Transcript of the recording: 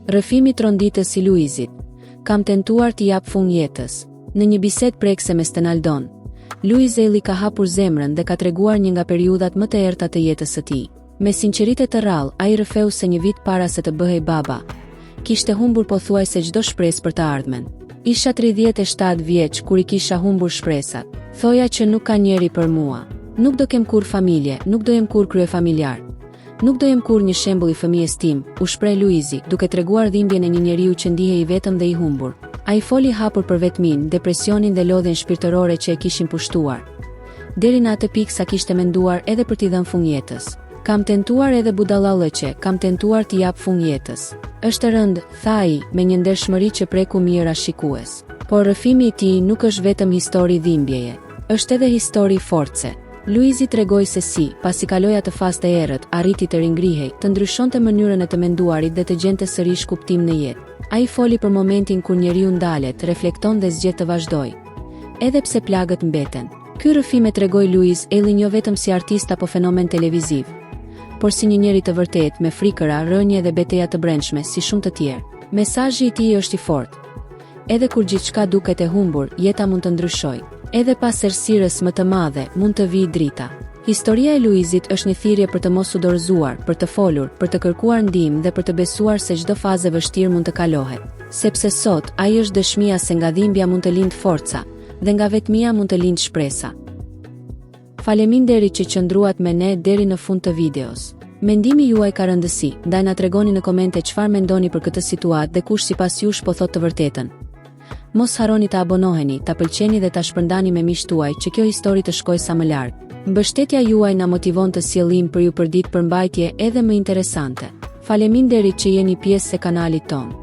Rrëfimi tronditës i Luizit. Kam tentuar t'i jap fund jetës. Në një bisedë prekse me Stenaldon, Luiz Eli ka hapur zemrën dhe ka treguar një nga periudhat më të errta të jetës së tij. Me sinqeritet të rrallë, ai rrëfeu se një vit para se të bëhej baba, kishte humbur pothuajse çdo shpresë për të ardhmen. Isha 37 vjeç kur I kisha humbur shpresat. Thoja që nuk ka njeri për mua. Nuk do kem kur familje, nuk do jem kur kryefamiljar. Nuk do jem kur një shembull I fëmijës tim, u shpreh Luizi, duke treguar dhimbjen e një njeriu që ndihej I vetëm dhe I humbur. Ai foli hapur për vetmin, depresionin dhe lodhjen shpirtërore që e kishin pushtuar. Deri në atë pikë sa kishte menduar edhe për t'i dhënë fund jetës. Kam tentuar edhe budallallëqe, kam tentuar t'i jap fund jetës. Është rënd, tha ai, me një ndershmëri që preku mira shikues. Por rrëfimi I tij nuk është vetëm histori dhimbjeje, është edhe histori force. Luizi tregoi se si, pasi kaloi atë fazë të errët, arriti të ringrihej, të ndryshonte mënyrën e të menduarit dhe të gjente sërish kuptim në jetë. Ai foli për momentin kur njeriu ndalet, reflekton dhe zgjedh të vazhdojë, edhe pse plagët mbeten. Ky rrëfim e tregoi Luiz Eli jo vetëm si artist apo fenomen televiziv, por si një njeri të vërtet me frikëra, rënje dhe betejë të brendshme si shumë të tjerë. Mesazhi I tij është I fortë. Edhe kur gjithçka duket e humbur, jeta mund të ndryshojë. Edhe pas errësirës më të madhe, mund të vijë drita. Historia e Luizit është një thirrje për të mos u dorëzuar, për të folur, për të kërkuar ndihmë dhe për të besuar se çdo fazë e vështirë mund të kalohet. Sepse sot ai është dëshmia se nga dhimbja mund të lindë forca dhe nga vetmia mund të lindë shpresa. Faleminderit që qëndruat me ne deri në fund të videos. Mendimi juaj ka rëndësi, ndaj na tregoni në komente çfarë mendoni për këtë situatë dhe kush sipas jush po thotë të vërtetën. Mos harroni të abonoheni, ta pëlqeni dhe ta shpërndani me miqtë tuaj që kjo histori të shkojë sa më larg. Mbështetja juaj na motivon të sjellim për ju përdit përmbajtje edhe më interesante. Faleminderit që jeni pjesë e kanalit ton.